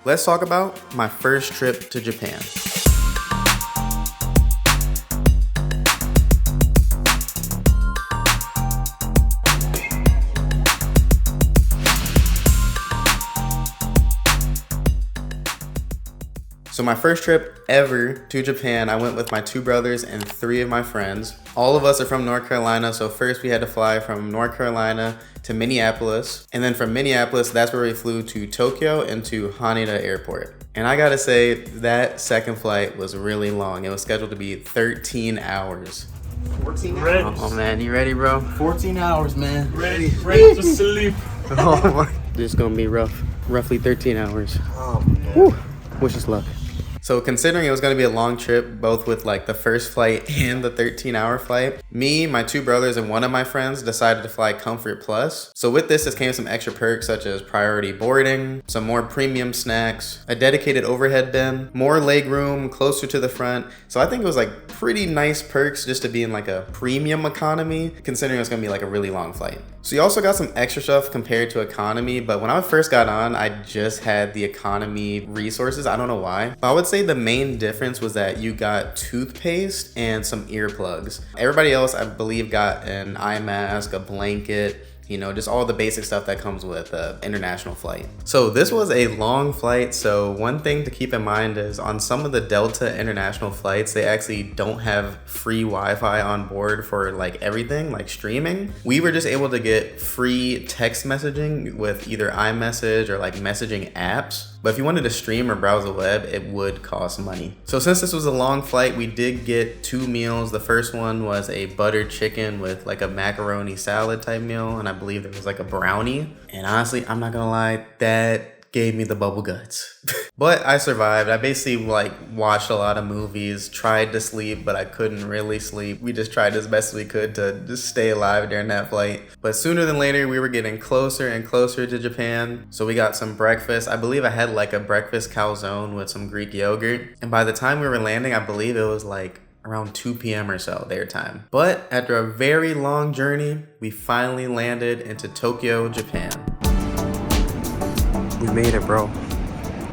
let's talk about my first trip to Japan. So my first trip ever to Japan, I went with my 2 brothers and 3 of my friends. All of us are from North Carolina, so first we had to fly from North Carolina to Minneapolis. And then from Minneapolis, that's where we flew to Tokyo and to Haneda Airport. And I gotta say, that second flight was really long. It was scheduled to be 13 hours. 14 hours? Oh man, you ready, bro? 14 hours, man. Ready to sleep. Oh my. This is gonna be rough. Roughly 13 hours. Oh, man. Whew. Wish us luck. So considering it was going to be a long trip, both with like the first flight and the 13-hour flight, me, my 2 brothers, and one of my friends decided to fly Comfort Plus. So with this came some extra perks such as priority boarding, some more premium snacks, a dedicated overhead bin, more leg room closer to the front. So I think it was like pretty nice perks just to be in like a premium economy, considering it was going to be like a really long flight. So you also got some extra stuff compared to economy, but when I first got on, I just had the economy resources. I don't know why, but I would say the main difference was that you got toothpaste and some earplugs. Everybody else, I believe, got an eye mask, a blanket, you know, just all the basic stuff that comes with an international flight. So this was a long flight. So one thing to keep in mind is on some of the Delta international flights, they actually don't have free Wi-Fi on board for like everything, like streaming. We were just able to get free text messaging with either iMessage or like messaging apps. But if you wanted to stream or browse the web, it would cost money. So since this was a long flight, we did get 2 meals. The first one was a buttered chicken with like a macaroni salad type meal. And I believe there was like a brownie. And honestly, I'm not gonna lie, that gave me the bubble guts. But I survived. I basically like watched a lot of movies, tried to sleep, but I couldn't really sleep. We just tried as best we could to just stay alive during that flight. But sooner than later, we were getting closer and closer to Japan. So we got some breakfast. I believe I had like a breakfast calzone with some Greek yogurt. And by the time we were landing, I believe it was like around 2 p.m. or so their time. But after a very long journey, we finally landed into Tokyo, Japan. We made it, bro.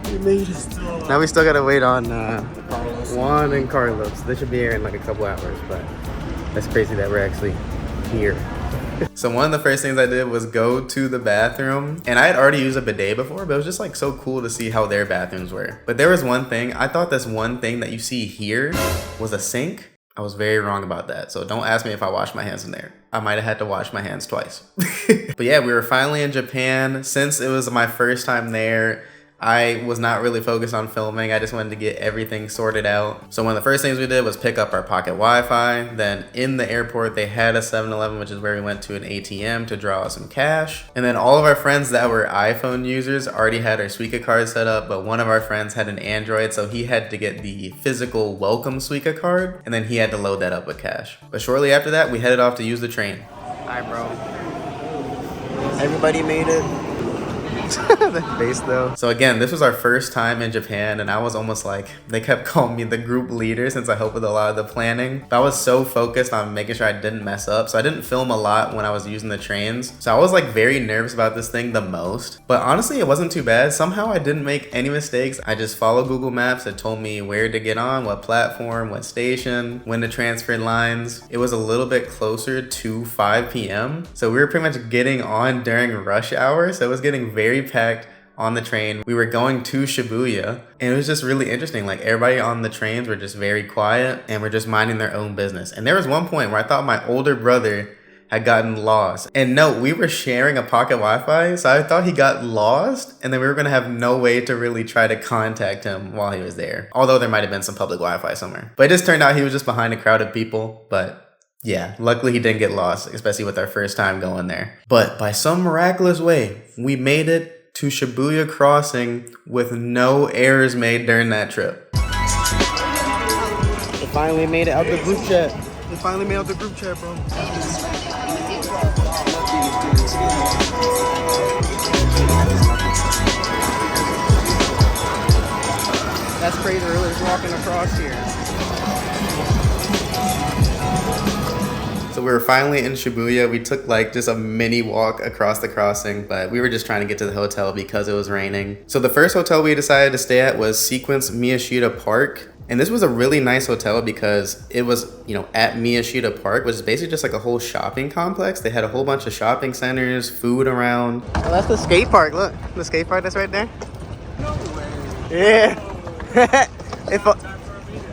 We made it. Now we still gotta wait on Juan and Carlos. They should be here in like a couple hours, but that's crazy that we're actually here. So one of the first things I did was go to the bathroom, and I had already used a bidet before, but it was just like so cool to see how their bathrooms were. But there was one thing, I thought this one thing that you see here was a sink. I was very wrong about that. So don't ask me if I washed my hands in there. I might have had to wash my hands twice. But yeah, we were finally in Japan. Since it was my first time there, I was not really focused on filming. I just wanted to get everything sorted out. So one of the first things we did was pick up our pocket Wi-Fi. Then in the airport, they had a 7-Eleven, which is where we went to an ATM to draw some cash. And then all of our friends that were iPhone users already had our Suica card set up, but one of our friends had an Android, so he had to get the physical welcome Suica card, and then he had to load that up with cash. But shortly after that, we headed off to use the train. Hi, bro. Everybody made it. That face though. So again, this was our first time in Japan, and I was almost like, they kept calling me the group leader since I helped with a lot of the planning. But I was so focused on making sure I didn't mess up, so I didn't film a lot when I was using the trains. So I was like very nervous about this thing the most. But honestly, it wasn't too bad. Somehow I didn't make any mistakes. I just followed Google Maps. It told me where to get on, what platform, what station, when to transfer lines. It was a little bit closer to 5 p.m. So we were pretty much getting on during rush hour. So it was getting very packed on the train. We were going to Shibuya, and it was just really interesting. Like everybody on the trains were just very quiet and were just minding their own business. And there was one point where I thought my older brother had gotten lost. And no, we were sharing a pocket Wi-Fi, so I thought he got lost, and then we were gonna have no way to really try to contact him while he was there. Although there might have been some public Wi-Fi somewhere. But it just turned out he was just behind a crowd of people. But yeah, luckily he didn't get lost, especially with our first time going there. But by some miraculous way, we made it to Shibuya Crossing with no errors made during that trip. We finally made it out the group chat. We finally made out the group chat, bro. That's crazy, we're really walking across here. So So we were finally in Shibuya. We took like just a mini walk across the crossing, but we were just trying to get to the hotel because it was raining. So the first hotel we decided to stay at was Sequence Miyashita Park. And this was a really nice hotel because it was, you know, at Miyashita Park, which is basically just like a whole shopping complex. They had a whole bunch of shopping centers, food around. Oh, that's the skate park. Look, the skate park that's right there. No way. Yeah.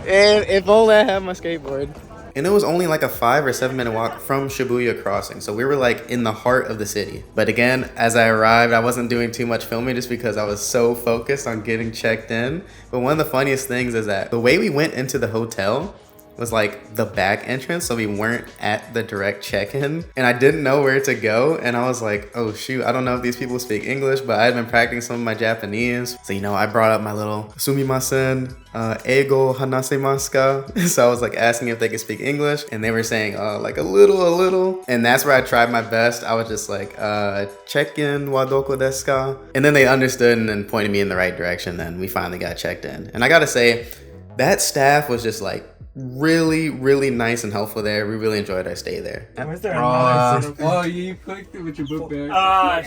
if only I had my skateboard. And it was only like a 5 or 7 minute walk from Shibuya Crossing. So we were like in the heart of the city. But again, as I arrived, I wasn't doing too much filming just because I was so focused on getting checked in. But one of the funniest things is that the way we went into the hotel was like the back entrance, so we weren't at the direct check-in, and I didn't know where to go, and I was like, oh shoot, I don't know if these people speak English, but I had been practicing some of my Japanese, so you know, I brought up my little sumimasen, eigo hanasemasu ka? So I was like asking if they could speak English, and they were saying like a little, and that's where I tried my best. I was just like, check-in wa doko desu ka? And then they understood and then pointed me in the right direction. Then we finally got checked in, and I gotta say, that staff was just like really nice and helpful there. We really enjoyed our stay there. Where's there Oh, you clicked it with your book bag.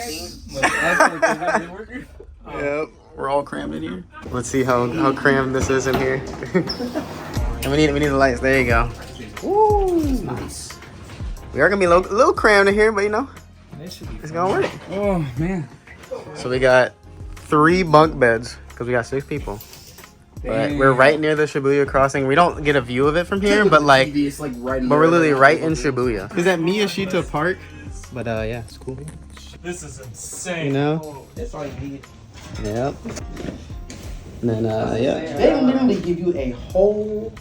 Yep, we're all crammed in here. Let's see how crammed this is in here. And we need the lights. There you go. Woo! Nice. We are gonna be a little crammed in here, but you know, it's gonna work. Oh man. So we got 3 bunk beds because we got 6 people. But we're right near the Shibuya Crossing. We don't get a view of it from here, but like, it's like right but we're literally right in Shibuya. Is that Miyashita Park? But yeah, it's cool. This is insane. You know? It's like Yep. And then yeah. they literally give you a whole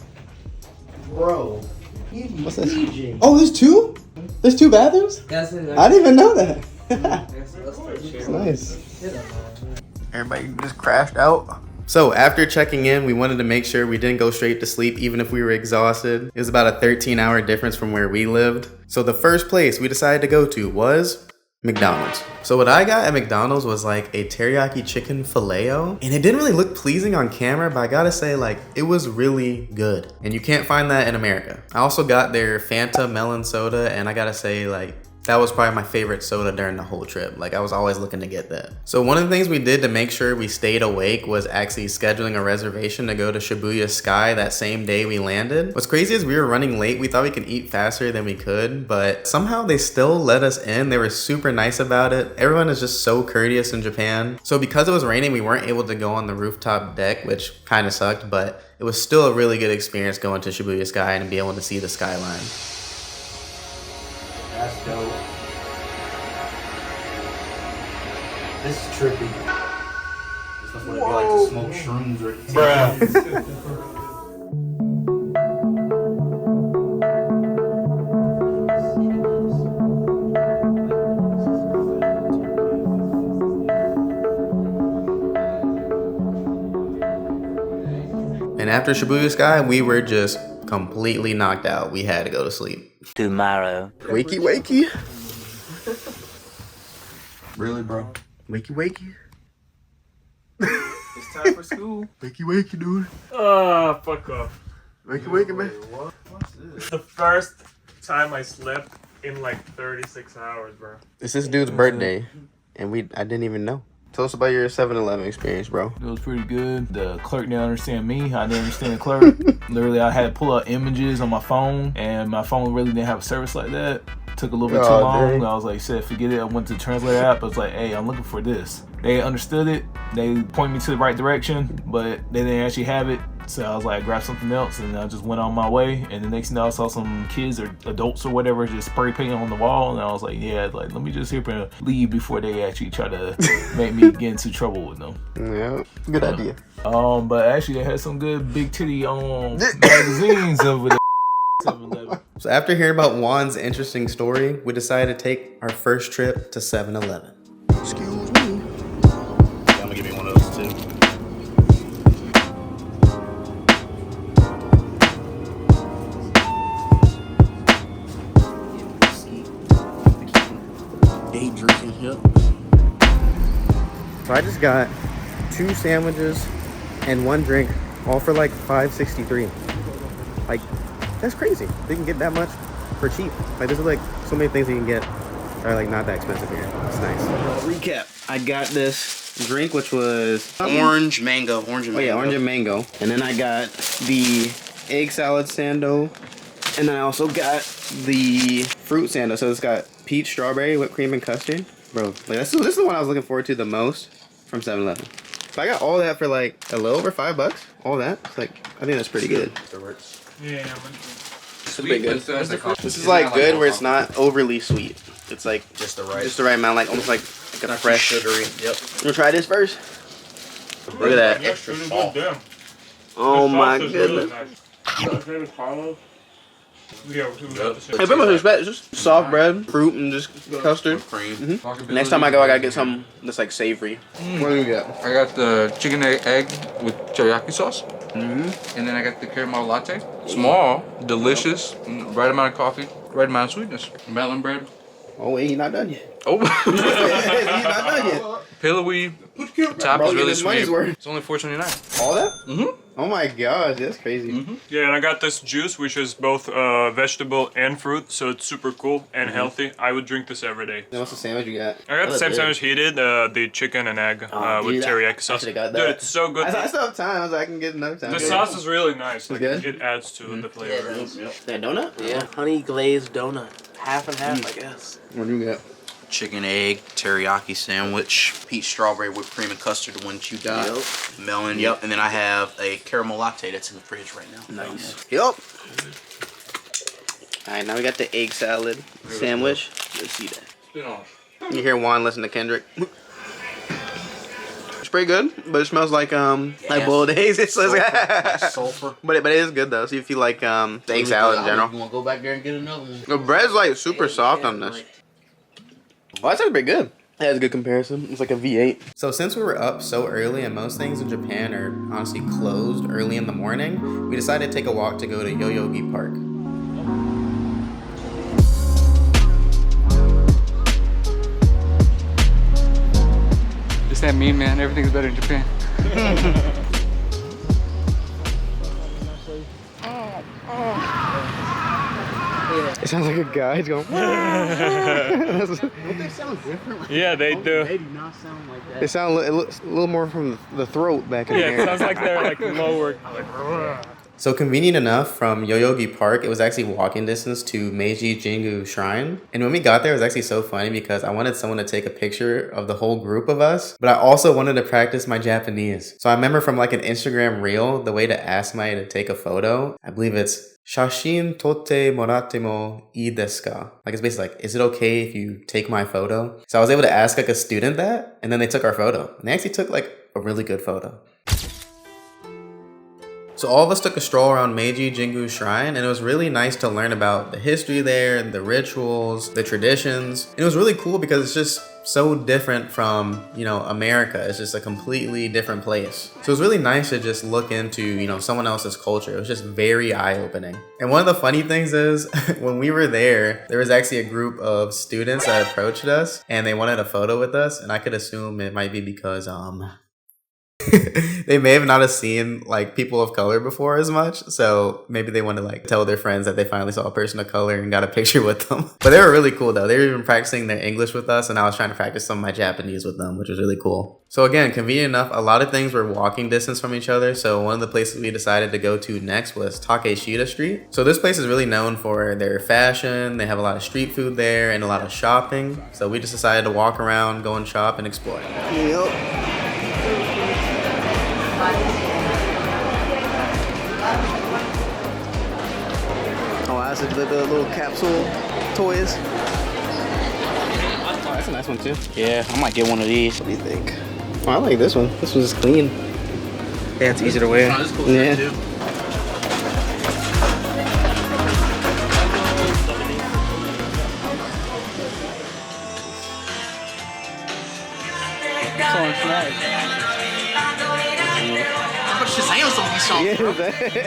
What's this? Oh, there's 2? There's 2 bathrooms? That's it. I didn't even know that. That's It's nice. Everybody just crashed out. So after checking in, we wanted to make sure we didn't go straight to sleep even if we were exhausted. It was about a 13-hour difference from where we lived. So the first place we decided to go to was McDonald's. So what I got at McDonald's was like a teriyaki chicken filet-o, and it didn't really look pleasing on camera, but I gotta say, like, it was really good. And you can't find that in America. I also got their Fanta melon soda, and I gotta say, like, that was probably my favorite soda during the whole trip. Like, I was always looking to get that. So one of the things we did to make sure we stayed awake was actually scheduling a reservation to go to Shibuya Sky that same day we landed. What's crazy is we were running late. We thought we could eat faster than we could, but somehow they still let us in. They were super nice about it. Everyone is just so courteous in Japan. So because it was raining, we weren't able to go on the rooftop deck, which kind of sucked, but it was still a really good experience going to Shibuya Sky and be able to see the skyline. That's dope. This is trippy. This is what it'd be like to smoke shrooms or Bruh. And after Shibuya Sky, we were just completely knocked out. We had to go to sleep. Tomorrow. Wakey. Really, bro? Wakey. It's time for school. Wakey, dude. Fuck off. Wakey, man. The first time I slept in like 36 hours, bro. It's this dude's birthday, and I didn't even know. Tell us about your 7-Eleven experience, bro. It was pretty good. The clerk didn't understand me. I didn't understand the clerk. Literally, I had to pull out images on my phone, and my phone really didn't have a service like that. Took a little bit too long. Dang. I was like, said, forget it. I went to the translator app. I was like, hey, I'm looking for this. They understood it. They pointed me to the right direction, but they didn't actually have it. So I was like, grab something else, and I just went on my way. And the next thing I saw some kids or adults or whatever just spray painting on the wall, and I was like, yeah, like let me just here and leave before they actually try to make me get into trouble with them. Yeah, good idea. But actually, they had some good big titty magazines over there. 7-Eleven. So after hearing about Juan's interesting story, we decided to take our first trip to 7-Eleven. Excuse me. I'm gonna give you one of those too. Day drinking here. So I just got 2 sandwiches and 1 drink, all for like $5.63. Like, that's crazy. They can get that much for cheap. Like there's like so many things you can get that are like not that expensive here. It's nice. Recap. I got this drink which was Orange mango. Orange and oh mango. yeah, orange and mango. And then I got the egg salad sando. And then I also got the fruit sando. So it's got peach, strawberry, whipped cream, and custard. Bro, like this is the one I was looking forward to the most from 7-Eleven. So I got all that for like a little over $5. All that. It's like I think that's pretty good. Yeah, It's pretty good. This is like good where it's not overly sweet. It's like Just the right. just the right amount, like almost like a fresh. Sugary. Yep. You wanna try this first? Look at that. Extra salt. Oh my goodness. Yeah, Hey, pretty much expect it's just soft bread, fruit, and just custard. Cream. Next time I go, I gotta get something that's like savory. What do you get? I got the chicken egg with teriyaki sauce. And then I got the caramel latte. Small, delicious, right amount of coffee, right amount of sweetness. Melon bread. Oh wait, he's not done yet. Oh, He's not done yet. pillowy. Top Bro, is get really his money's sweet. worth. It's only $4.29. All that? Oh my gosh, that's crazy. Yeah, and I got this juice, which is both vegetable and fruit, so it's super cool and healthy. I would drink this every day. Then what's the sandwich you got? I got the same sandwich he did, the chicken and egg with teriyaki sauce. I got Dude, that. it's so good. I still have time. I was like, I can get another time. The sauce is really nice. Like, good? it adds to the flavor. That donut? Yeah, honey glazed donut. Half and half, I guess. What do you got? Chicken egg, teriyaki sandwich, peach, strawberry, whipped cream, and custard, the one that you got. Melon. Yep. And then I have a caramel latte that's in the fridge right now. Nice. Yup. Alright, now we got the egg salad sandwich. Let's see that. You hear Juan listen to Kendrick. It's pretty good, but it smells like boiled eggs. It's like Sulfur. but it is good though. So if you like the egg salad in general. You want to go back there and get another one? The bread's like super soft on this. Oh, that's actually pretty good. That's a good comparison. It's like a V8. So since we were up so early and most things in Japan are honestly closed early in the morning, we decided to take a walk to go to Yoyogi Park. It's that meme, man. Everything's better in Japan. It sounds like a guy. He's going. Don't they sound different? Yeah, they do. They do not sound like that. It sounds it looks a little more from the throat back in Yeah, here. it sounds like they're like lower. So convenient enough, from Yoyogi Park, it was actually walking distance to Meiji Jingu Shrine. And when we got there, it was actually so funny because I wanted someone to take a picture of the whole group of us, but I also wanted to practice my Japanese. So I remember from like an Instagram reel, the way to ask somebody to take a photo, I believe it's Shashin totte moratte mo ii desu ka? Like it's basically like, is it okay if you take my photo? So I was able to ask like a student that, and then they took our photo. And they actually took like a really good photo. So all of us took a stroll around Meiji Jingu Shrine, and it was really nice to learn about the history there, the rituals, the traditions. And it was really cool because it's just so different from, you know, America. It's just a completely different place. So it was really nice to just look into, you know, someone else's culture. It was just very eye-opening. And one of the funny things is when we were there was actually a group of students that approached us and they wanted a photo with us. And I could assume it might be because, they may have not have seen like people of color before as much, so maybe they want to like tell their friends that they finally saw a person of color and got a picture with them. But they were really cool though. They were even practicing their English with us, and I was trying to practice some of my Japanese with them, which was really cool. So again, convenient enough, a lot of things were walking distance from each other. So one of the places we decided to go to next was Takeshita Street. So this place is really known for their fashion. They have a lot of street food there and a lot of shopping. So we just decided to walk around, go and shop and explore. Yep. Oh, that's the little capsule toys. Oh, that's a nice one too. Yeah, I might get one of these. What do you think? Oh, I like this one. This one's clean. Yeah, it's easier to wear. Oh, this is cool Yeah. too. Shazam some of these songs, bro. I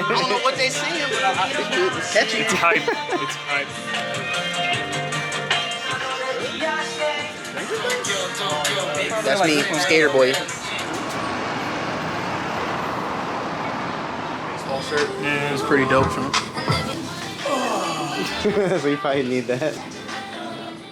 don't know what they saying, but it's catchy. It's hype. It's hype. That's me, Skater Boy. Yeah, it's pretty dope, son. So you probably need that.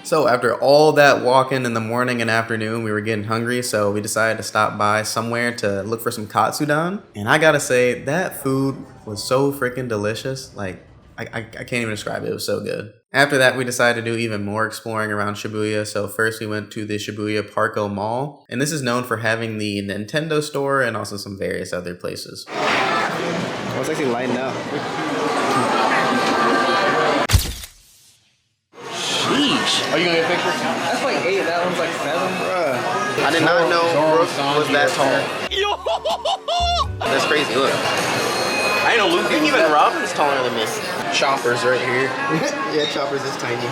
So after all that walking in the morning and afternoon, we were getting hungry, so we decided to stop by somewhere to look for some katsudon. And I gotta say, that food was so freaking delicious. Like, I can't even describe it. It was so good. After that, we decided to do even more exploring around Shibuya. So first we went to the Shibuya Parco Mall. And this is known for having the Nintendo store and also some various other places. Oh, it's actually lighting up. Sheesh. Are you gonna get a picture? That's like 8. That one's like 7. Bruh. I did not know Brooke was that tall. That's crazy. Look. I know Luke. Even Robin's taller than me. Chopper's right here. Yeah, Chopper's is tiny.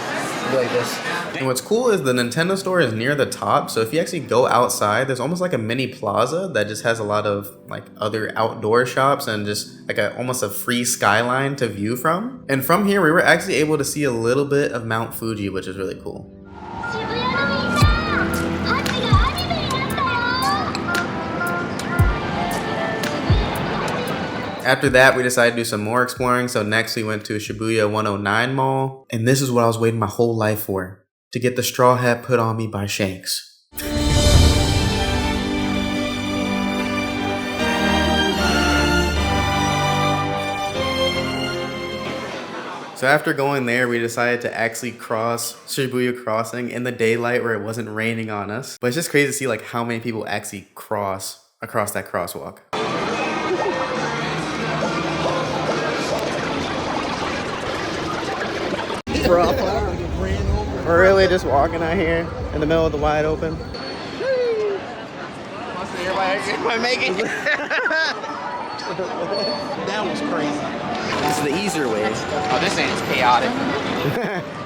Like this. And what's cool is the Nintendo store is near the top, so if you actually go outside, there's almost like a mini plaza that just has a lot of like other outdoor shops and just like almost a free skyline to view from. And from here, we were actually able to see a little bit of Mount Fuji, which is really cool. After that, we decided to do some more exploring. So next we went to Shibuya 109 Mall. And this is what I was waiting my whole life for. To get the straw hat put on me by Shanks. So after going there, we decided to actually cross Shibuya Crossing in the daylight where it wasn't raining on us. But it's just crazy to see like how many people actually cross across that crosswalk. We're really just walking out here in the middle of the wide open. Everybody making it. That was crazy. This is the easier way. Oh, this ain't chaotic.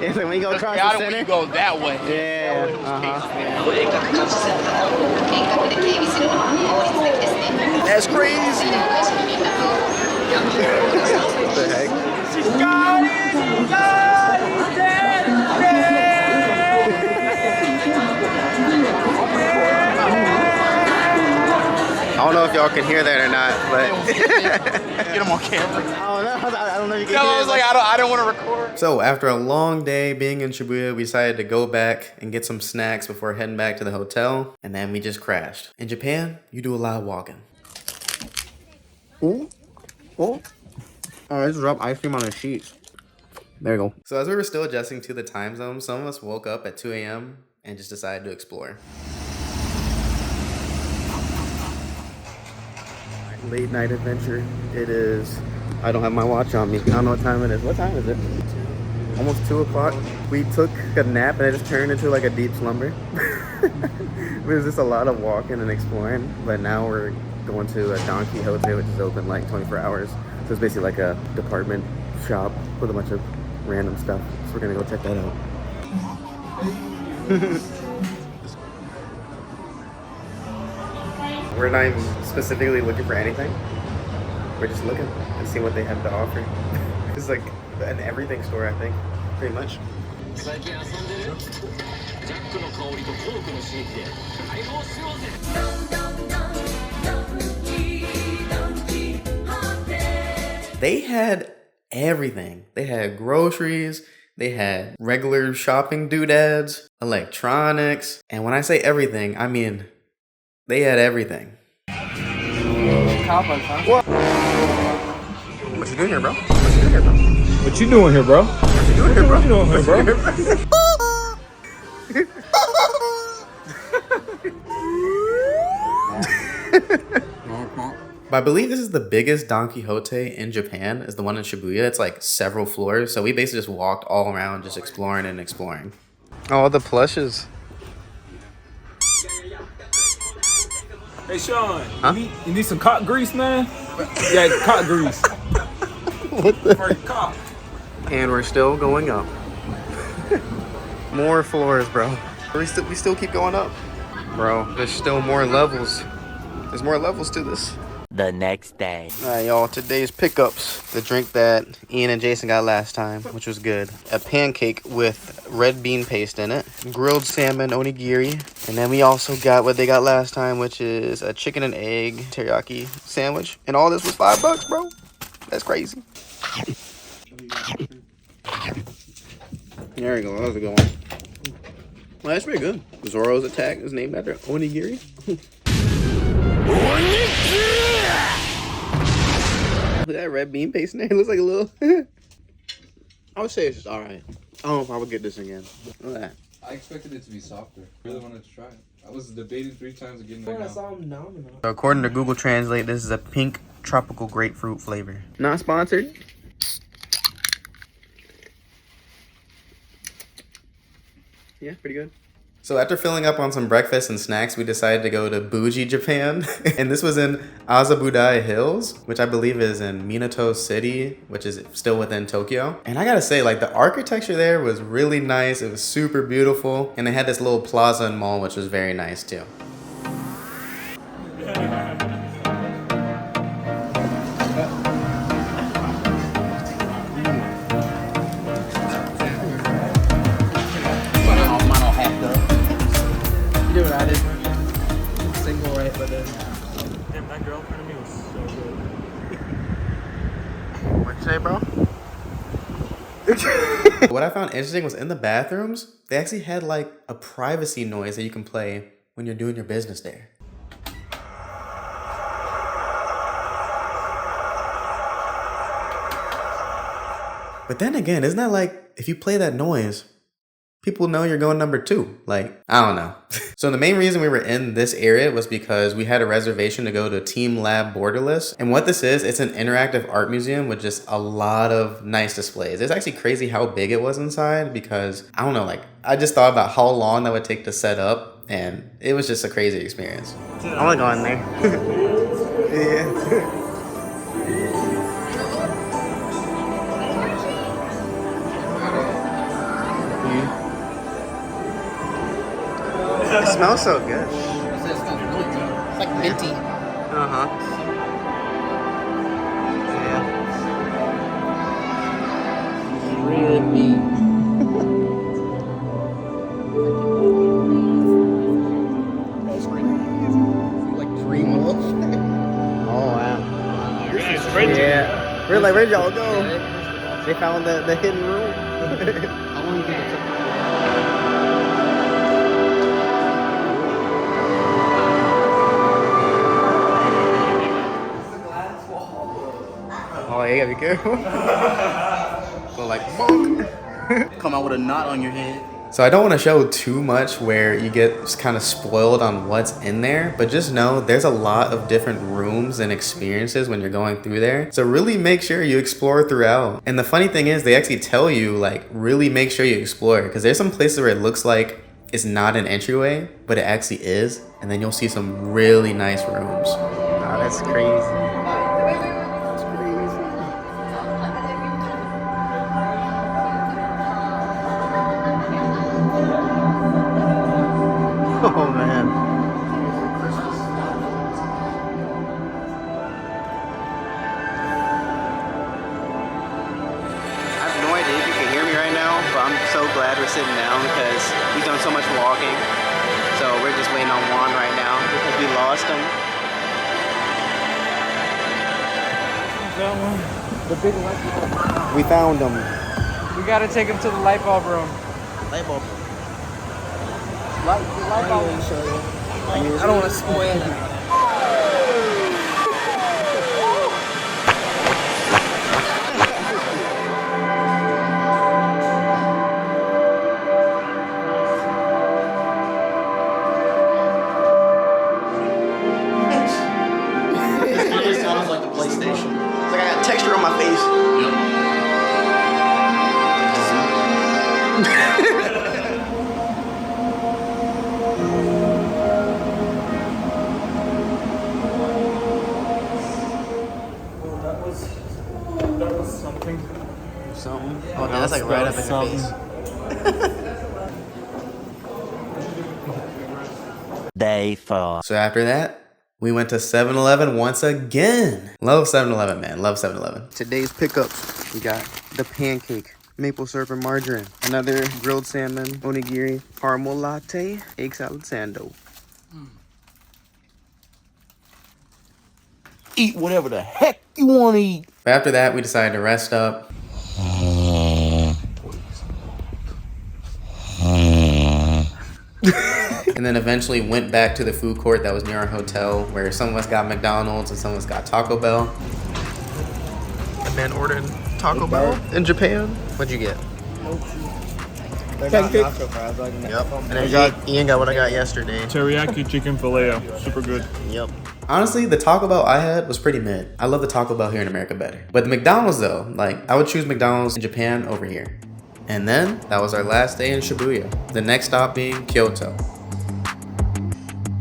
Yeah, so when you go across Chaotic the when center. you go that way. Yeah. That's crazy. What the heck? I don't know if y'all can hear that or not, but Get him on camera. I don't know if you can No, hear I was it. like, I don't want to record. So after a long day being in Shibuya, we decided to go back and get some snacks before heading back to the hotel, and then we just crashed. In Japan, you do a lot of walking. Ooh. Oh. I just dropped ice cream on the sheets. There you go. So as we were still adjusting to the time zone, some of us woke up at 2 a.m. and just decided to explore. Late night adventure. It is, I don't have my watch on me. I don't know what time it is. What time is it? Almost 2 o'clock. We took a nap and it just turned into like a deep slumber. It was just a lot of walking and exploring, but now we're going to a Don Quijote, which is open like 24 hours. So it's basically like a department shop with a bunch of random stuff. So we're gonna go check that out. We're not even specifically looking for anything. We're just looking and see what they have to offer. It's like an everything store, I think, pretty much. They had everything. They had groceries, they had regular shopping doodads, electronics, and when I say everything, I mean they had everything. What you doing here, bro? What you doing here, bro? What you doing here, bro? What you doing here, bro? But I believe this is the biggest Don Quijote in Japan, is the one in Shibuya. It's like several floors. So we basically just walked all around just exploring and exploring. Oh, the plushes. Hey, Sean, Huh? you need some cock grease, man? Yeah, cock grease. What the? For your cock. And we're still going up. More floors, bro. We still keep going up. Bro, there's still more levels. There's more levels to this. The next day. Alright, y'all, today's pickups. The drink that Ian and Jason got last time, which was good. A pancake with red bean paste in it. Grilled salmon onigiri. And then we also got what they got last time, which is a chicken and egg teriyaki sandwich. And all this was $5, bro. That's crazy. There we go. That was a good one. Well, that's pretty good. Zoro's attack is named after onigiri. Look at that red bean paste in there. It looks like a little. I would say it's just alright. I don't know if I would get this again. Look at that. I expected it to be softer. I really wanted to try it. I was debating 3 times again. I saw him nominal. So according to Google Translate, this is a pink tropical grapefruit flavor. Not sponsored. Yeah, pretty good. So after filling up on some breakfast and snacks, we decided to go to Bougie, Japan. And this was in Azabudai Hills, which I believe is in Minato City, which is still within Tokyo. And I gotta say, like, the architecture there was really nice. It was super beautiful. And they had this little plaza and mall, which was very nice too. You do what I did. Single right, but then. Damn, that girl in front of me was so good. What'd you say, bro? What I found interesting was in the bathrooms, they actually had like a privacy noise that you can play when you're doing your business there. But then again, isn't that like, if you play that noise, people know you're going number 2. Like, I don't know. So the main reason we were in this area was because we had a reservation to go to TeamLab Borderless. And what this is, it's an interactive art museum with just a lot of nice displays. It's actually crazy how big it was inside because, I don't know, like, I just thought about how long that would take to set up. And it was just a crazy experience. I want to go in there. Yeah. It smells so good. It smells really good. It's like minty. Uh-huh. Yeah. Really. Like dream wolf. Oh, wow. Really sprinting. Yeah. We're like, where'd y'all go? They found the hidden room. How long do you think it took? Oh, you gotta be careful. Go like, bonk. Come out with a knot on your head. So I don't want to show too much where you get kind of spoiled on what's in there, but just know there's a lot of different rooms and experiences when you're going through there. So really make sure you explore throughout. And the funny thing is they actually tell you, like, really make sure you explore, because there's some places where it looks like it's not an entryway, but it actually is. And then you'll see some really nice rooms. Oh, that's crazy. Oh man. I have no idea if you can hear me right now, but I'm so glad we're sitting down because we've done so much walking. So we're just waiting on Juan right now because we lost him. That one. The big light bulb. We found him. We gotta take him to the light bulb room. Light bulb. Light bulb. I don't want to spoil it. It sounds like the PlayStation. It's like I got texture on my face. That was something. Something. Oh, that's like right up in your face. Day 4. So after that, we went to 7-Eleven once again. Love 7-Eleven, man. Love 7-Eleven. Today's pickups, we got the pancake, maple syrup and margarine, another grilled salmon, onigiri, caramel latte, egg salad sando. Eat whatever the heck you want to eat. After that, we decided to rest up. and then eventually went back to the food court that was near our hotel, where some of us got McDonald's and some of us got Taco Bell. The man ordered Taco Bell in Japan. What'd you get? They got nacho fries. Like Yep. And then Ian got what I got yesterday. Teriyaki chicken filet, super good. Yep. Honestly, the Taco Bell I had was pretty mid. I love the Taco Bell here in America better. But the McDonald's though, like I would choose McDonald's in Japan over here. And then that was our last day in Shibuya. The next stop being Kyoto.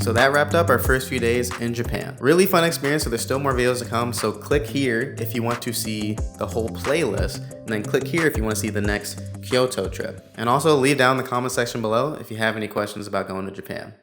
So that wrapped up our first few days in Japan. Really fun experience, so there's still more videos to come. So click here if you want to see the whole playlist, and then click here if you want to see the next Kyoto trip. And also leave down in the comment section below if you have any questions about going to Japan.